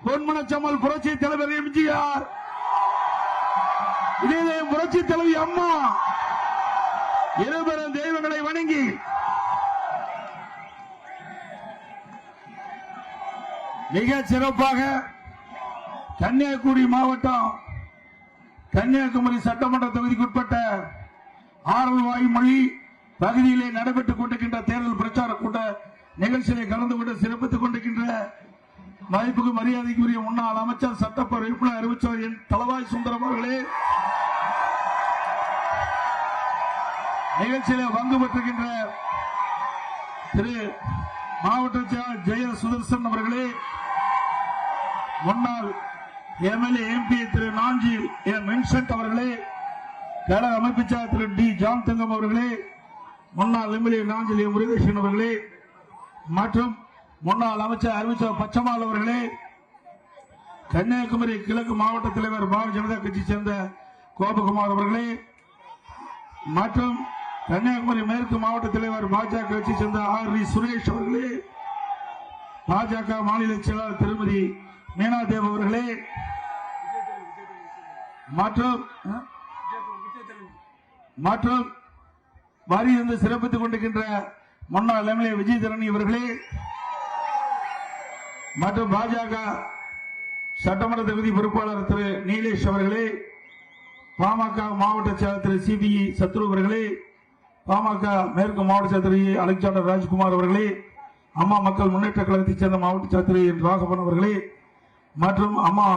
பொன்மனச்சம்மல் புரட்சி தலைவர் எம்ஜிஆர், இதே புரட்சி தலைவி அம்மா இருவரும் தெய்வங்களை வணங்கி மிக சிறப்பாக கன்னியாகுமரி மாவட்டம் கன்னியாகுமரி சட்டமன்ற தொகுதிக்குட்பட்ட ஆரல்வாய்மொழி பகுதியிலே நடைபெற்றுக் கொண்டிருக்கின்ற தேர்தல் பிரச்சார கூட்ட நிகழ்ச்சியை கலந்து கொண்டு சிறப்பித்துக் கொண்டிருக்கின்ற மதிப்புக்கு மரியாதைக்குரிய முன்னாள் அமைச்சர் சட்டப்பேரவை உறுப்பினர் அறிவிச்சவர் என் தளவாய் சுந்தரம் அவர்களே, நிகழ்ச்சியிலே பங்கு பெற்றிருக்கின்ற திரு மாவட்ட செயலாளர் ஜெய சுதர்சன் அவர்களே, முன்னாள் எம்எல்ஏ எம்பி திரு நாஞ்சி வின்சென்ட் அவர்களே, கழக அமைப்பு செயலர் திரு டி ஜான் தங்கம் அவர்களே, முன்னாள் எம்எல்ஏ நாஞ்சில் முருகேசன் அவர்களே மற்றும் முன்னாள் அமைச்சர் அறிவிச்சர் பச்சமால் அவர்களே, கன்னியாகுமரி கிழக்கு மாவட்ட தலைவர் பாரதிய ஜனதா கட்சியை சேர்ந்த கோபகுமார் அவர்களே மற்றும் கன்னியாகுமரி மேற்கு மாவட்ட தலைவர் பாஜக கட்சியை சேர்ந்த ஆர் வி சுரேஷ் அவர்களே, பாஜக மாநில செயலாளர் திருமதி மீனா தேவ் அவர்களே மற்றும் வரியிருந்து சிறப்பித்துக் கொண்டிருக்கின்ற முன்னாள் எம்எல்ஏ விஜயதரணி அவர்களே மற்றும் பாஜக சட்டமன்ற தொகுதி பொறுப்பாளர் திரு நீலேஷ் அவர்களே, பாமக மாவட்ட செயலர் திரு சிபி சத்ரு அவர்களே, பாமக மேற்கு மாவட்ட செயலர் திரு அலெக்சாண்டர் ராஜ்குமார் அவர்களே, அம்மா மக்கள் முன்னேற்ற கழகத்தைச் சேர்ந்த மாவட்ட செயலர் திரு என் ராகவன் அவர்களே மற்றும் அம்மா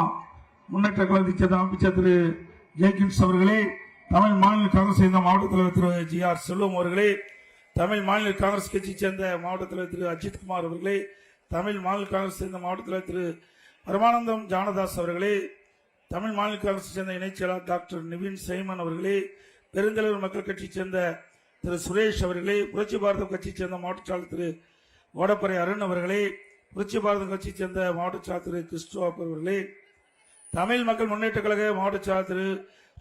முன்னேற்ற கழகத்தைச் சேர்ந்த அமைச்சர் திரு ஜெய்கின்ஸ் அவர்களே, தமிழ் மாநில காங்கிரஸ் சேர்ந்த மாவட்ட தலைவர் திரு ஜி ஆர் செல்வம் அவர்களே, தமிழ் மாநில காங்கிரஸ் கட்சியைச் சேர்ந்த மாவட்ட தலைவர் திரு அஜித் குமார் அவர்களே, தமிழ் மாநில காங்கிரஸ் சேர்ந்த மாவட்ட தலைவர் திரு பரமானந்தம் ஜானதாஸ் அவர்களே, தமிழ் மாநில காங்கிரஸ் சேர்ந்த இணைச் செயலாளர் டாக்டர் நிவின் சைமன் அவர்களே, பெருந்தலைவர் மக்கள் கட்சியைச் சேர்ந்த திரு சுரேஷ் அவர்களே, புரட்சி பாரதம் கட்சியைச் சேர்ந்த மாவட்ட செயலாளர் திரு ஓடப்பறை அருண் அவர்களே, புரட்சி பாரதம் கட்சியைச் சேர்ந்த மாவட்ட செயலாளர் திரு கிறிஸ்டோபர் அவர்களே, தமிழ் மக்கள் முன்னேற்ற கழக மாவட்ட செயலாளர் திரு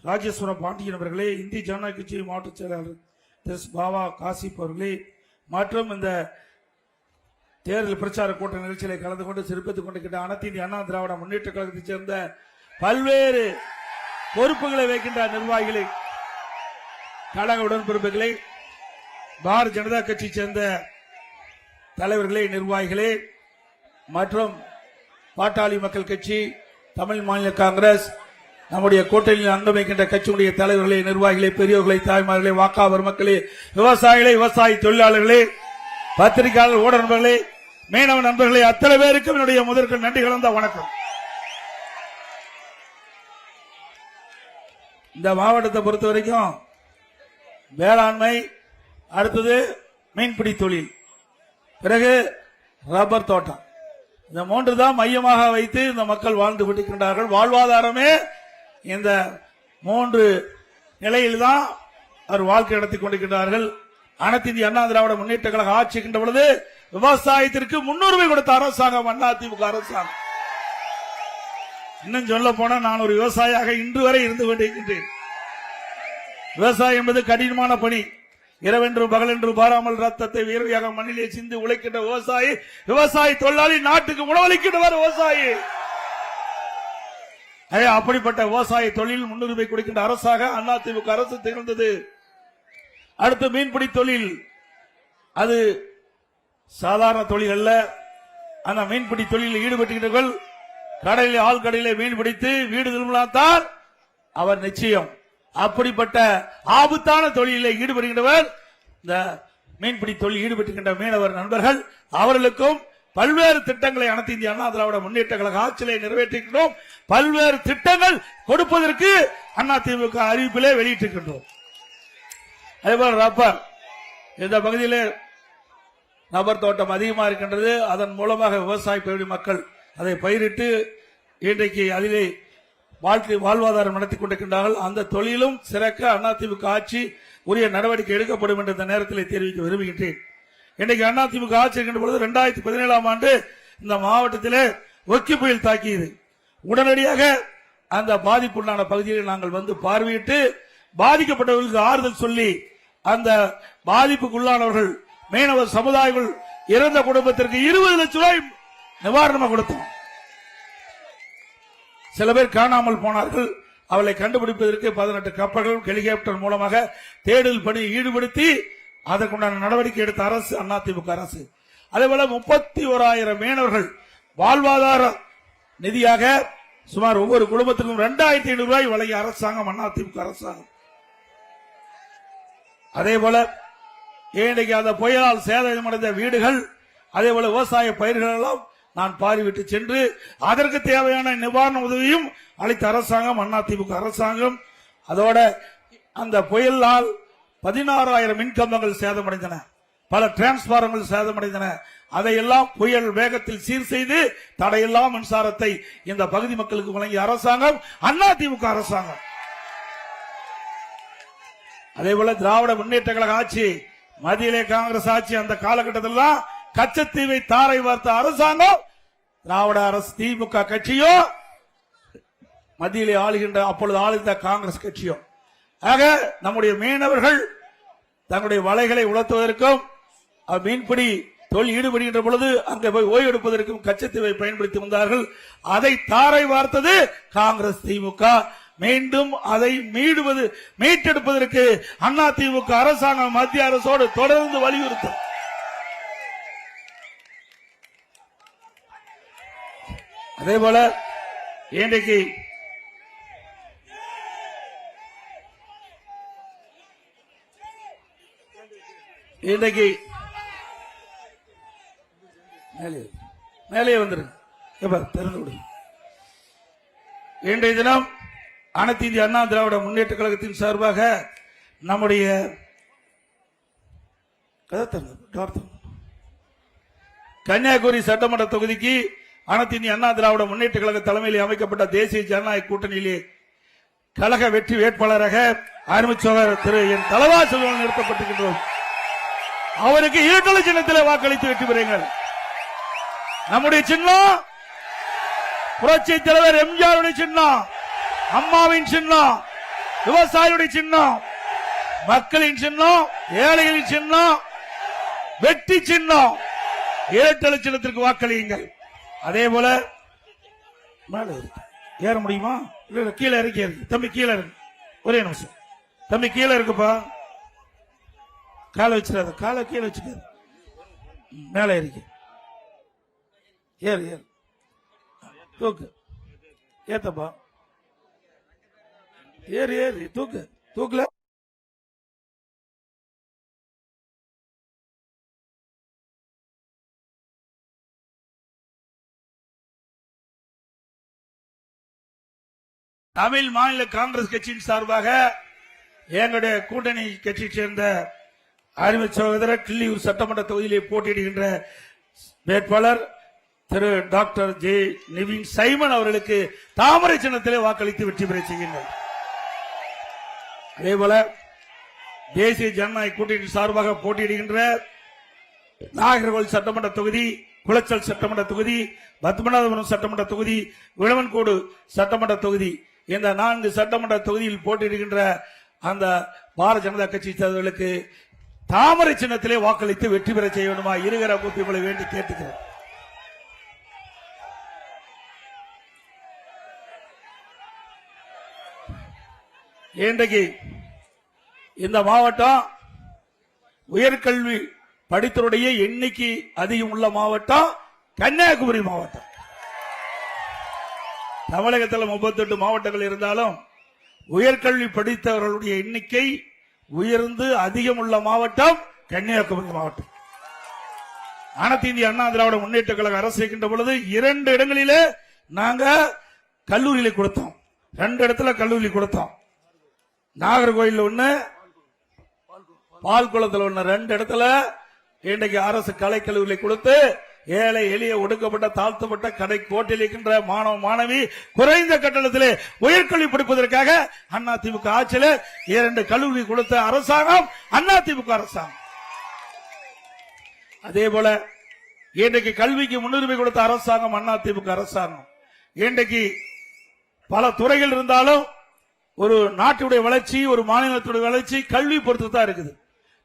ராஜேஸ்வரம் பாண்டியன் அவர்களே, இந்திய ஜனநாயக கட்சி மாவட்ட செயலாளர் திரு பாபா காசிப் அவர்களே மற்றும் இந்த தேர்தல் பிரச்சார கூட்ட நிகழ்ச்சிகளை கலந்து கொண்டு சிறப்பித்துக் கொண்டிருக்கின்ற அனைத்து இந்திய அண்ணா திராவிட முன்னேற்ற கழகத்தைச் சேர்ந்த பல்வேறு பொறுப்புகளை வைக்கின்ற நிர்வாகிகளை, கழக உடன்பிறப்புகளை, பாரதிய ஜனதா கட்சியைச் சேர்ந்த தலைவர்களே, நிர்வாகிகளே மற்றும் பாட்டாளி மக்கள் கட்சி, தமிழ் மாநில காங்கிரஸ், நம்முடைய கூட்டணியில் அங்கம் வைக்கின்ற கட்சியுடைய தலைவர்களே, நிர்வாகிகளே, பெரியோர்களை, தாய்மார்களே, வாக்காளர் மக்களே, விவசாயிகளே, விவசாய தொழிலாளர்களே, பத்திரிகையாளர், ஊடக நண்பர்களே, மீனவ நண்பர்களே, அத்தனை பேருக்கும் என்னுடைய முதற்க நன்றி கலந்த வணக்கம். இந்த மாவட்டத்தை பொறுத்த வரைக்கும் வேளாண்மை, அடுத்தது மீன்பிடி தொழில், பிறகு ரப்பர் தோட்டம், இந்த மூன்று தான் மையமாக வைத்து இந்த மக்கள் வாழ்ந்து கொண்டிருக்கின்றார்கள். வாழ்வாதாரமே இந்த மூன்று நிலையில்தான் அவர் வாழ்க்கை நடத்திக் கொண்டிருக்கின்றார்கள். அனைத்து இந்திய அண்ணா திராவிட முன்னேற்ற கழக ஆட்சிக்கின்ற பொழுது விவசாயத்திற்கு முன்னுரிமை கொடுத்த அரசாங்கம் அதிமுக அரசாங்கம். இன்னும் சொல்ல போனா நான் ஒரு விவசாயியாக இன்று வரை இருந்து கொண்டிருக்கின்றேன். விவசாயம் என்பது கடினமான பணி. இரவென்றும் பகலென்றும் பாராமல் ரத்தத்தை வீரவியாக மண்ணிலே சிந்து உழைக்கின்ற விவசாயி, விவசாயி தொழிலாளி, நாட்டுக்கு உணவளிக்கின்றவர் விவசாயி. அப்படிப்பட்ட விவசாய தொழில் முன்னுரிமை கொடுக்கின்ற அரசாக அதிமுக அரசு திகழ்ந்தது. அடுத்து மீன்பிடி தொழில், அது சாதாரண தொழில் அல்ல. அந்த மீன்பிடி தொழிலில் ஈடுபட்டுகிறவர்கள் கடலில் ஆழ்கடலிலே மீன் பிடித்து வீடு திரும்பலாம் அவர் நிச்சயம். அப்படிப்பட்ட ஆபத்தான தொழிலில் ஈடுபடுகின்றவர் இந்த மீன்பிடி தொழில் ஈடுபட்டுகின்ற மீனவர் நண்பர்கள், அவர்களுக்கும் பல்வேறு திட்டங்களை அனைத்து இந்திய அண்ணா திராவிட முன்னேற்ற கழக ஆட்சியை நிறைவேற்றிருக்கின்றோம். பல்வேறு திட்டங்கள் கொடுப்பதற்கு அதிமுக அறிவிப்பிலே வெளியிட்டிருக்கின்றோம். அதேபோல் ரப்பர், இந்த பகுதியிலே ரப்பர் தோட்டம் அதிகமாக இருக்கின்றது. அதன் மூலமாக விவசாய பகுதி மக்கள் அதை பயிரிட்டு இன்றைக்கு அதிலே வாழ்வாதாரம் நடத்தி கொண்டிருக்கின்றார்கள். அந்த தொழிலும் சிறக்க அதிமுக ஆட்சி உரிய நடவடிக்கை எடுக்கப்படும் என்ற இந்த நேரத்தில் தெரிவிக்க விரும்புகின்றேன். இன்றைக்கு அதிமுக ஆட்சி இருக்கின்ற பொழுது 2017ஆம் ஆண்டு இந்த மாவட்டத்திலே ஒக்கி புயல் தாக்கியது. உடனடியாக அந்த பாதிப்புள்ளான பகுதியில் நாங்கள் வந்து பார்வையிட்டு பாதிக்கப்பட்டவர்களுக்கு ஆறுதல் சொல்லி அந்த பாதிப்புக்குள்ளானவர்கள் மீனவ சமுதாயங்கள் இறந்த குடும்பத்திற்கு 20 லட்சம் ரூபாய் நிவாரணமாக கொடுத்தோம். சில பேர் காணாமல் போனார்கள். அவளை கண்டுபிடிப்பதற்கு 18 கப்பல்கள் ஹெலிகாப்டர் மூலமாக தேடல் பணி ஈடுபடுத்தி அதற்குண்டான நடவடிக்கை எடுத்த அரசு அதிமுக அரசு. அதேபோல 31,000 மீனவர்கள் வாழ்வாதார நிதியாக சுமார் ஒவ்வொரு குடும்பத்திற்கும் 2,500 ரூபாய் வழங்கிய அரசாங்கம் அதிமுக அரசாங்கம். அதேபோல இன்றைக்கு அந்த புயலால் சேதமடைந்த வீடுகள், அதேபோல விவசாய பயிர்கள் எல்லாம் நான் பார்வையிட்டு சென்று அதற்கு தேவையான நிவாரண உதவியும் அளித்த அரசாங்கம் அதிமுக அரசாங்கம். அதோட அந்த புயலால் 16,000 மின்கம்பங்கள் சேதமடைந்தன, பல டிரான்ஸ்பார்மர்கள் சேதமடைந்தன. அதையெல்லாம் புயல் வேகத்தில் சீர் செய்து தடையில்லா மின்சாரத்தை இந்த பகுதி மக்களுக்கு வழங்கிய அரசாங்கம் அதிமுக அரசாங்கம். அதேபோல திராவிட முன்னேற்ற கழக ஆட்சி, மத்தியிலே காங்கிரஸ் ஆட்சி, அந்த காலகட்டத்தில் கச்சத்தீவை தாரை வார்த்த அரசாங்கம் திராவிட அரசு திமுக கட்சியோ, மத்தியிலே ஆளுகின்ற அப்பொழுது ஆளுகின்ற காங்கிரஸ் கட்சியோ. ஆக நம்முடைய மீனவர்கள் தங்களுடைய வலைகளை உலர்த்துவதற்கும் மீன்பிடி தொழில் ஈடுபடுகின்ற பொழுது அங்கே போய் ஓய்வு எடுப்பதற்கும் கச்சத்தீவை பயன்படுத்தி வந்தார்கள். அதை தாரை வார்த்தது காங்கிரஸ் திமுக. மீண்டும் அதை மீட்டெடுப்பதற்கு அதிமுக அரசாங்கம் மத்திய அரசோடு தொடர்ந்து வலியுறுத்தும். அதேபோல இன்றைக்கு மேலே வந்துரு திறந்து விடு. இன்றைய தினம் அனைத்து இந்திய அண்ணா திராவிட முன்னேற்ற கழகத்தின் சார்பாக நம்முடைய கன்னியாகுமரி சட்டமன்ற தொகுதிக்கு அனைத்து இந்திய அண்ணா திராவிட முன்னேற்ற கழக தலைமையில் அமைக்கப்பட்ட தேசிய ஜனநாயக கூட்டணியிலே கழக வெற்றி வேட்பாளராக ஆரம்பிச்சவர் திரு என் தலவா செல்வன் நிறுத்தப்பட்டிருக்கின்றோம். அவருக்கு இரட்டலை சின்னத்தில் வாக்களித்து வெற்றி பெறுங்கள். நம்முடைய சின்னம் புரட்சி தலைவர் எம்ஜிஆருடைய சின்னம், அம்மாவின் சின்னம், விவசாயியுடைய சின்னம், மக்களின் சின்னம், ஏழைகளின் சின்னம், வெற்றி சின்னம். இரட்டலை சின்னத்திற்கு வாக்களியுங்கள். அதே போல ஏற முடியுமா? கீழே இறக்கி தம்பி, கீழே இருக்கு. ஒரே நிமிஷம் தம்பி, கீழே இருக்குப்பா. காலை வச்சிடாத, காலை கீழே வச்சுக்காது, மேலே இருக்கு. ஏறு ஏறு, தூக்கு, ஏத்தப்பா, ஏறு ஏறு, தூக்கு, தூக்குல. தமிழ் மாநில காங்கிரஸ் கட்சியின் சார்பாக எங்களுடைய கூட்டணி கட்சியை சேர்ந்த அருமை சகோதரர் கிள்ளியூர் சட்டமன்ற தொகுதியிலே போட்டியிடுகின்ற வேட்பாளர் திரு டாக்டர் ஜே நிவின் சைமன் அவர்களுக்கு தாமரை சின்னத்திலே வாக்களித்து வெற்றி பெற செய்யுங்கள். அதேபோல தேசிய ஜனநாயக கூட்டணி சார்பாக போட்டியிடுகின்ற நாகர்கோவில் சட்டமன்ற தொகுதி, குளச்சல் சட்டமன்ற தொகுதி, பத்மநாபபுரம் சட்டமன்ற தொகுதி, விளவன்கோடு சட்டமன்ற தொகுதி, இந்த 4 சட்டமன்ற தொகுதியில் போட்டியிடுகின்ற அந்த பாரதிய ஜனதா கட்சி சேர்ந்தவர்களுக்கு தாமரை சின்னத்திலே வாக்களித்து வெற்றி பெற செய்ய வேண்டுமா இருகர கூப்பிகளை வேண்டி கேட்டுக்கிறேன். இன்றைக்கு இந்த மாவட்டம் உயர்கல்வி படித்தருடைய எண்ணிக்கை அதிகம் உள்ள மாவட்டம் கன்னியாகுமரி மாவட்டம். தமிழகத்தில் 38 மாவட்டங்கள் இருந்தாலும் உயர்கல்வி படித்தவர்களுடைய எண்ணிக்கை உயர்ந்து அதிகம் உள்ள மாவட்டம் கன்னியாகுமரி மாவட்டம். அனைத்து இந்திய அண்ணா திராவிட முன்னேற்ற கழக அரசு இருக்கின்ற பொழுது 2 இடங்களிலே நாங்க கல்லூரியில கொடுத்தோம். 2 இடத்துல கல்லூரி கொடுத்தோம். நாகர்கோயில் ஒண்ணு, பால்குளத்தில் ஒண்ணு. 2 இடத்துல இன்றைக்கு அரசு கலை கல்லூரியை கொடுத்து ஏழை எளிய ஒடுக்கப்பட்ட தாழ்த்தப்பட்ட கடை கோட்டையில் இருக்கின்ற மாணவ மாணவி குறைந்த கட்டணத்திலே உயர்கல்வி படிப்பதற்காக அதிமுக ஆட்சியில் 2 கல்லூரி கொடுத்த அரசாங்கம் அதிமுக அரசாங்கம். அதே போல இன்றைக்கு கல்விக்கு முன்னுரிமை கொடுத்த அரசாங்கம் அதிமுக அரசாங்கம். இன்றைக்கு பல துறைகள் இருந்தாலும் ஒரு நாட்டுடைய வளர்ச்சி, ஒரு மாநிலத்துடைய வளர்ச்சி கல்வி பொறுத்து தான் இருக்குது.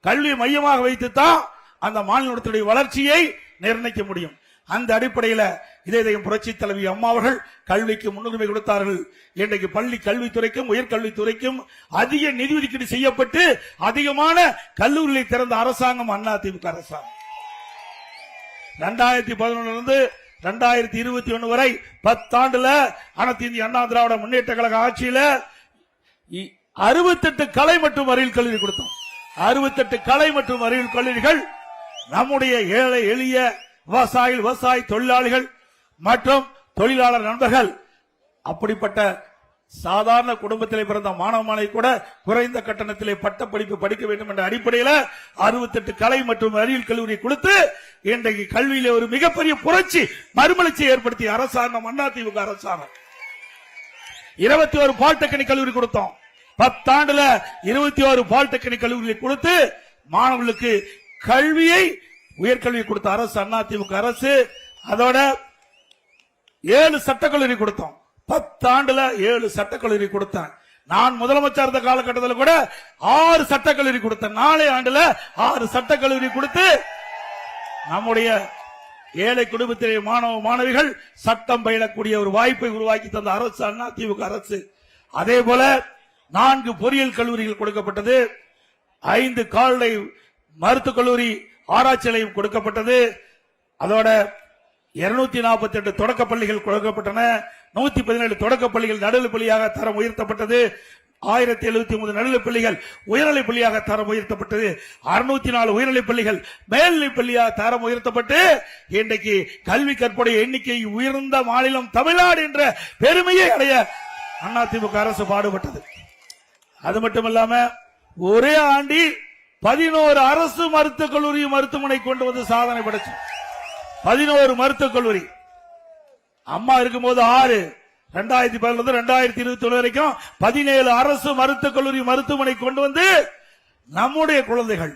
கல்வி மையமாக வைத்துத்தான் அந்த மாநிலத்துடைய வளர்ச்சியை நிர்ணயிக்க முடியும். அந்த அடிப்படையில் இதயம் புரட்சி தலைவி அம்மா அவர்கள் கல்விக்கு முன்னுரிமை கொடுத்தார்கள். இன்றைக்கு பள்ளி கல்வித்துறைக்கும் உயர்கல்வித்துறைக்கும் அதிக நிதி ஒதுக்கீடு செய்யப்பட்டு அதிகமான கல்லூரிகளை திறந்த அரசாங்கம் அதிமுக அரசாங்கம். 2011 2021 வரை 10 ஆண்டுல அனைத்து இந்திய அண்ணா திராவிட முன்னேற்ற கழக ஆட்சியில 68 கலை மற்றும் அறிவியல் கல்லூரி கொடுத்தோம். 68 கலை மற்றும் அறிவியல் கல்லூரிகள் நம்முடைய ஏழை எளிய விவசாய தொழிலாளிகள் மற்றும் தொழிலாளர் நண்பர்கள், அப்படிப்பட்ட சாதாரண குடும்பத்திலே பிறந்த மாணவனை கூட குறைந்த கட்டணத்திலே பட்ட படிப்பு படிக்க வேண்டும் என்ற அடிப்படையில் 68 கலை மற்றும் அறிவியல் கல்லூரி கொடுத்து இன்றைக்கு கல்வியிலே ஒரு மிகப்பெரிய புரட்சி மறுமலர்ச்சியை ஏற்படுத்திய அரசாங்கம் அதிமுக அரசாங்கம். 21 பாலிடெக்னிக் கல்லூரி கொடுத்தோம். 10 ஆண்டுல 21 பாலிடெக்னிக் கல்லூரியை கொடுத்து மாணவர்களுக்கு கல்வியை உயர்கல்வி கொடுத்த அரசு அதிமுக அரசு. அதோட 7 சட்டக்கல்லூரி கொடுத்தோம். 10 ஆண்டுல 7 சட்டக்கல்லூரி கொடுத்தேன். நான் முதலமைச்சர் இருந்த காலகட்டத்தில் கூட 6 சட்டக்கல்லூரி கொடுத்தேன். 4 ஆண்டுல 6 சட்டக்கல்லூரி கொடுத்து நம்முடைய ஏழை குடும்பத்திலே மாணவ மாணவிகள் சட்டம் பயிலக்கூடிய ஒரு வாய்ப்பை உருவாக்கி தந்த அரசு அதிமுக அரசு. அதே போல 4 பொறியியல் கல்லூரிகள் கொடுக்கப்பட்டது. 5 கால்நடை மருத்துவக் கல்லூரி ஆராய்ச்சி நிலையம் கொடுக்கப்பட்டது. அதோட 248 தொடக்க பள்ளிகள் கொடுக்கப்பட்டன. 117 தொடக்க பள்ளிகள் நடுநிலைப் பள்ளியாக தரம் உயர்த்தப்பட்டது. 1073 நடுநிலைப் பள்ளிகள் உயர்நிலைப் பள்ளியாக தரம் உயர்த்தப்பட்டது. 604 உயர்நிலைப் பள்ளிகள் மேல்நிலைப் பள்ளியாக தரம் உயர்த்தப்பட்டு இன்றைக்கு கல்வி கற்புடைய எண்ணிக்கை உயர்ந்த மாநிலம் தமிழ்நாடு என்ற பெருமையை அடைய அதிமுக அரசு பாடுபட்டது. அது மட்டுமல்லாம ஒரே ஆண்டில் 11 அரசு மருத்துவக் கல்லூரி மருத்துவமனை கொண்டு வந்து சாதனை படைச்சு. 11 மருத்துவக் கல்லூரி. அம்மா இருக்கும்போது 6, 2011 2021 வரைக்கும் 17 அரசு மருத்துவக் கல்லூரி மருத்துவமனை கொண்டு வந்து நம்முடைய குழந்தைகள்,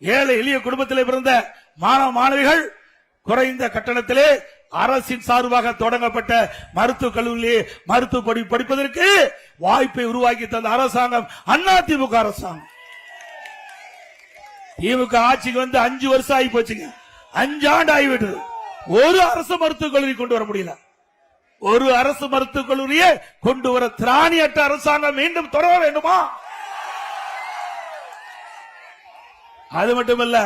ஏழை எளிய குடும்பத்திலே பிறந்த மாணவ மாணவிகள் குறைந்த கட்டணத்திலே அரசின் சார்பாக தொடங்கப்பட்ட மருத்துவக் கல்லூரியிலே மருத்துவ படிப்பதற்கு வாய்ப்பை உருவாக்கி தந்த அரசாங்கம் அதிமுக அரசாங்கம். திமுக ஆட்சிக்கு வந்து 5 வருஷம் ஆகி போச்சுங்க. 5 ஆண்டு ஆகிவிட்டது. ஒரு அரசு மருத்துவக் கல்லூரி கொண்டு வர முடியல. ஒரு அரசு மருத்துவக் கல்லூரியை கொண்டு வர திராணியற்ற அரசாங்கம் மீண்டும் தொடர வேண்டுமா? அது மட்டுமல்ல,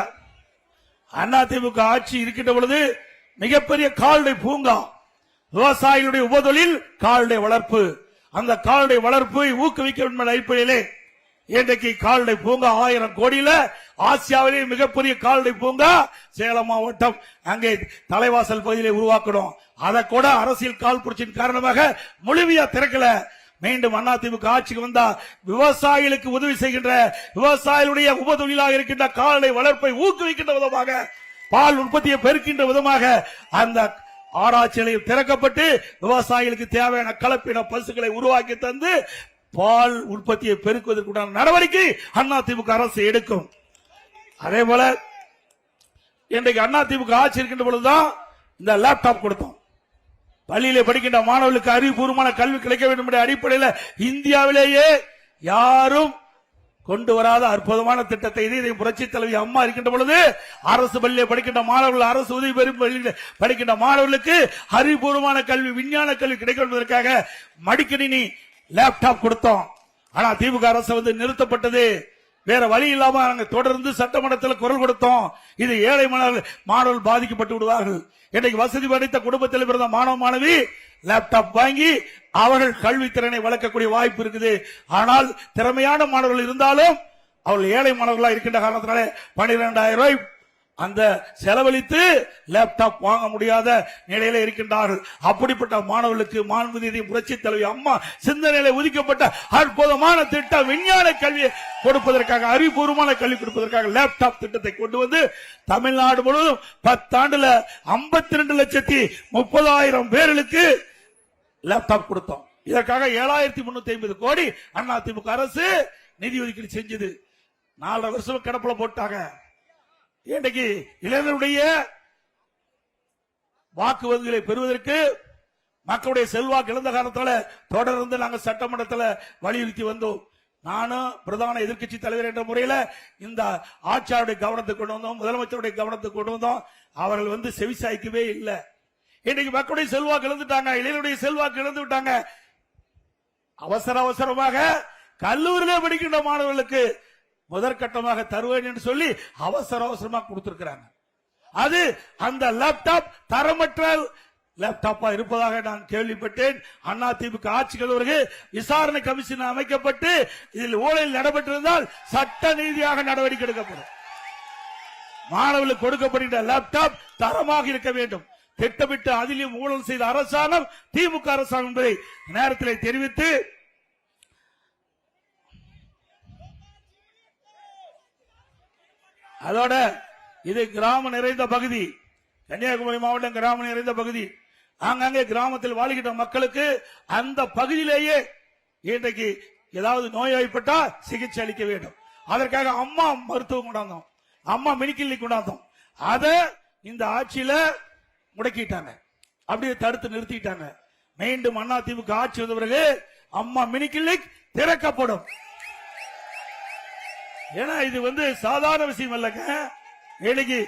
அதிமுக ஆட்சி இருக்கின்ற பொழுது மிகப்பெரிய கால்நடை பூங்கா, விவசாயிகளுடைய உபதொழில் கால்நடை வளர்ப்பு, அந்த கால்நடை வளர்ப்பை ஊக்குவிக்க வேண்டும் என்ற அடிப்படையிலே இன்றைக்கு கால்நடை பூங்கா 1000 கோடியில ஆசியாவிலே மிகப்பெரிய கால்நடை பூங்கா சேலம் மாவட்டம் அங்கே தலைவாசல் பகுதியிலே உருவாக்கணும். அதை கூட அரசியல் கால் புரட்சியின் காரணமாக முழுமையா திறக்கல. மீண்டும் அதிமுக ஆட்சிக்கு வந்தா விவசாயிகளுக்கு உதவி செய்கின்ற, விவசாயிகளுடைய உபதொழிலாக இருக்கின்ற கால்நடை வளர்ப்பை ஊக்குவிக்கின்ற விதமாக, பால் உற்பத்தியை பெருக்கின்ற விதமாக அந்த ஆராய்ச்சி நிலையம் திறக்கப்பட்டு விவசாயிகளுக்கு தேவையான கலப்பின பசுக்களை உருவாக்கி தந்து பால் உற்பத்தியை பெருக்குவதற்குண்டான நடவடிக்கை அதிமுக அரசு எடுக்கும். அதே போல இன்றைக்கு அதிமுக ஆட்சி இருக்கின்ற பொழுதுதான் இந்த லேப்டாப் கொடுத்தோம். பள்ளியிலே படிக்கின்ற மாணவர்களுக்கு அறிவுபூர்வமான கல்வி கிடைக்க வேண்டும் என்ற அடிப்படையில் இந்தியாவிலேயே யாரும் கொண்டு வராத அற்புதமான திட்டத்தை இதயம் புரட்சி தலைவி அம்மா இருக்கின்ற பொழுது அரசு பள்ளியிலே படிக்கின்ற மாணவர்கள், அரசு உதவி பெறும் பள்ளியில் படிக்கின்ற மாணவர்களுக்கு அறிவுபூர்வமான கல்வி, விஞ்ஞான கல்வி கிடைக்க என்பதற்காக மடிக்கணினி லேப்டாப் கொடுத்தோம். ஆனா திமுக அரசு வந்து நிறுத்தப்பட்டது. வேற வழி இல்லாம நாங்க தொடர்ந்து சட்டமன்றத்தில் குரல் கொடுத்தோம். இது ஏழை மாணவர்கள் பாதிக்கப்பட்டு விடுவார்கள். இன்னைக்கு வசதி படைத்த குடும்பத்தில் பிறந்த மாணவ மாணவி லேப்டாப் வாங்கி அவர்கள் கல்வி திறனை வளர்க்கக்கூடிய வாய்ப்பு இருக்குது. ஆனால் திறமையான மாணவர்கள் இருந்தாலும் அவர்கள் ஏழை மாணவர்களா இருக்கின்ற காரணத்தினால 12,000 ரூபாய் அந்த செலவழித்து லேப்டாப் வாங்க முடியாத நிலையில இருக்கின்றார்கள். அப்படிப்பட்ட மாணவர்களுக்கு மாண்புமிகு புரட்சி தலைவி அம்மா சிந்தனையில ஒதுக்கப்பட்ட அற்புதமான திட்டம் விஞ்ஞான கல்வியை கொடுப்பதற்காக, அறிவுபூர்வமான கல்வி கொடுப்பதற்காக லேப்டாப் திட்டத்தை கொண்டு வந்து தமிழ்நாடு முழுவதும் 10 ஆண்டுல 52,30,000 பேர்களுக்கு லேப்டாப் கொடுத்தோம். இதற்காக 7,350 கோடி அதிமுக அரசு நிதி ஒதுக்கீடு செஞ்சது. 4 வருஷம் கிடப்புல போட்டாங்க. இன்றைக்கு இளைஞருடைய வாக்கு வங்கிகளை பெறுவதற்கு மக்களுடைய செல்வாக்கு இழந்த காரணத்தால தொடர்ந்து நாங்கள் சட்டமன்றத்தில் வலியுறுத்தி வந்தோம். நானும் பிரதான எதிர்க்கட்சி தலைவர் என்ற முறையில் இந்த ஆட்சியாளருடைய கவனத்துக்கு கொண்டு வந்தோம், முதலமைச்சருடைய கவனத்துக்கு கொண்டு வந்தோம். அவர்கள் வந்து செவிசாய்க்கவே இல்லை. இன்னைக்கு மக்களுடைய செல்வாக்கு இழந்துட்டாங்க, இளைஞருடைய செல்வாக்கு இழந்து விட்டாங்க. அவசரமாக கல்லூரியில படிக்கின்ற மாணவர்களுக்கு முதற்கட்டமாக தருவேன் என்று சொல்லி அவசரமா கொடுத்திருக்கிறாங்க. அது அந்த லேப்டாப் தரமற்ற லேப்டாப்பா இருப்பதாக நான் கேள்விப்பட்டேன். அதிமுக ஆட்சிகள் விசாரணை கமிஷன் அமைக்கப்பட்டு இதில் ஊழல் நடைபெற்றிருந்தால் சட்ட நீதியாக நடவடிக்கை எடுக்கப்படும். மாணவர்களுக்கு கொடுக்கப்படுகின்ற லேப்டாப் தரமாக இருக்க வேண்டும். திட்டமிட்டு அதிலும் ஊழல் செய்த அரசாங்கம் திமுக அரசாங்கம் என்பதை நேரத்தில் தெரிவித்து, அதோட இது கிராமம் நிறைந்த பகுதி, கன்னியாகுமரி மாவட்டம் கிராமம் நிறைந்த பகுதி. அங்கங்கே கிராமத்தில் வாழ்கின்ற மக்களுக்கு அந்த பகுதியிலேயே இன்றைக்கு ஏதாவது நோய்வாய்ப்பட்டா சிகிச்சை அளிக்க வேண்டும். அதற்காக அம்மா மருத்துவம் கொண்டாந்தோம், அம்மா மெடிக்கல் கொண்டாந்தோம். அதை இந்த ஆட்சியில முடக்கிட்டாங்க, அப்படியே தடுத்து நிறுத்திட்டாங்க. மீண்டும் அதிமுக ஆட்சி வந்த பிறகு அம்மா மினி கிளினிக் திறக்கப்படும். ஏன்னா இது சாதாரண விஷயம் அல்லங்க. இன்னைக்கு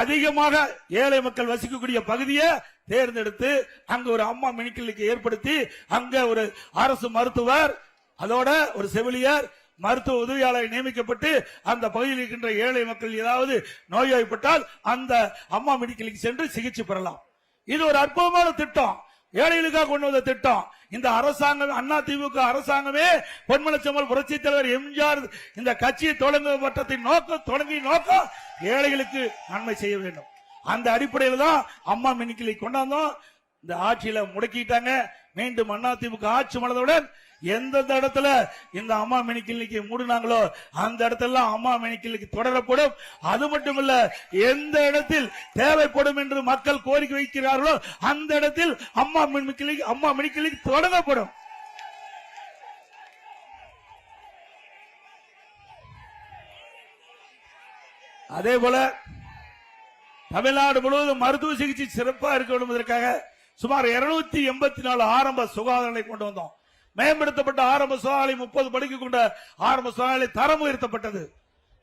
அதிகமாக ஏழை மக்கள் வசிக்கக்கூடிய பகுதியை தேர்ந்தெடுத்து அங்க ஒரு அம்மா மினி கிளினிக் ஏற்படுத்தி அங்க ஒரு அரசு மருத்துவர், அதோட ஒரு செவிலியர், மருத்துவ உதவியாளர் நியமிக்கப்பட்டு அந்த பகுதியில் இருக்கின்ற ஏழை மக்கள் ஏதாவது நோய்வாய்ப்பட்டால் அந்த அம்மா மினி கிளினிக் சென்று சிகிச்சை பெறலாம். இது ஒரு அற்புதமான திட்டம், ஏழைகளுக்காக கொண்டு வந்த திட்டம். இந்த அரசாங்கம் அதிமுக அரசாங்கமே பொன்மனச்செம்மல் புரட்சித் தலைவர் எம்ஜிஆர் இந்த கட்சியை தொடங்கிய நோக்கம் ஏழைகளுக்கு நன்மை செய்ய வேண்டும். அந்த அடிப்படையில் தான் அம்மா மினி கிளினிக் கொண்டாந்தோம். இந்த ஆட்சியில முடக்கிட்டாங்க. மீண்டும் அதிமுக ஆட்சி மலர்ந்தவுடன் எந்தெந்த இடத்துல இந்த அம்மா மினி கிளினிக்கை மூடினாங்களோ அந்த இடத்துல அம்மா மினி கிளினிக் தொடரப்படும். அது மட்டுமல்ல, எந்த இடத்தில் தேவைப்படும் என்று மக்கள் கோரிக்கை வைக்கிறார்களோ அந்த இடத்தில் அம்மா மினி கிளினிக் தொடங்கப்படும். அதே போல தமிழ்நாடு முழுவதும் மருத்துவ சிகிச்சை சிறப்பாக இருக்க வேண்டும் என்பதற்காக சுமார் 284 ஆரம்ப சுகாதாரங்களை கொண்டு வந்தோம். மேம்படுத்தப்பட்ட ஆரம்ப சுகாதார 30 படுக்கை கொண்ட ஆரம்ப சுகாதார தரம் உயர்த்தப்பட்டது.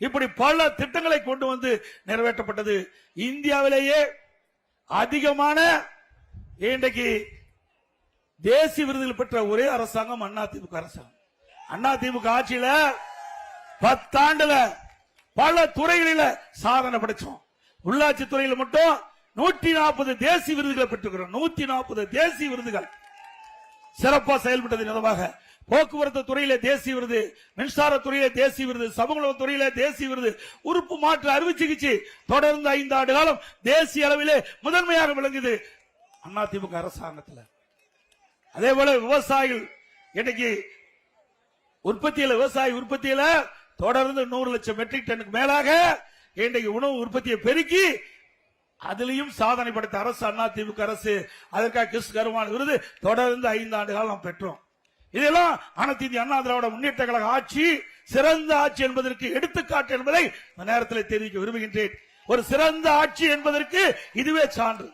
இப்படி பல திட்டங்களை கொண்டு வந்து நிறைவேற்றப்பட்டது. இந்தியாவிலேயே அதிகமான இன்றைக்கு தேசிய விருதுகள் பெற்ற ஒரே அரசாங்கம் அதிமுக அரசாங்கம். அதிமுக ஆட்சியில 10 ஆண்டுல பல துறைகளில சாதனை படைச்சோம். உள்ளாட்சி துறையில் மட்டும் 140 தேசிய விருதுகளை பெற்றுக்கிறோம். 140 தேசிய விருதுகள் சிறப்பாக செயல்பட்டது நிலவாக. போக்குவரத்து துறையிலே தேசிய விருது, மின்சார துறையிலே தேசிய விருது, சமூக துறையிலே தேசிய விருது, உறுப்பு மாற்று அறுவை சிகிச்சை தொடர்ந்து 5 ஆண்டு காலம் தேசிய அளவிலே முதன்மையாக விளங்குது அதிமுக அரசாங்கத்தில். அதே போல விவசாயிகள் இன்னைக்கு விவசாய உற்பத்தியில தொடர்ந்து 100 லட்சம் மெட்ரிக் டனுக்கு மேலாக இன்றைக்கு உணவு உற்பத்தியை பெருக்கி அதிலையும் சாதனை படைத்த அரசு அதிமுக அரசு. அதற்காக கிறிஸ் கருமான விருது தொடர்ந்து 5 ஆண்டு காலம் பெற்றோம். இதெல்லாம் அனைத்து இந்திய அண்ணா திராவிட முன்னேற்ற கழக ஆட்சி சிறந்த ஆட்சி என்பதற்கு எடுத்துக்காட்டு என்பதை இந்த நேரத்தில் தெரிவிக்க விரும்புகின்றேன். ஒரு சிறந்த ஆட்சி என்பதற்கு இதுவே சான்று.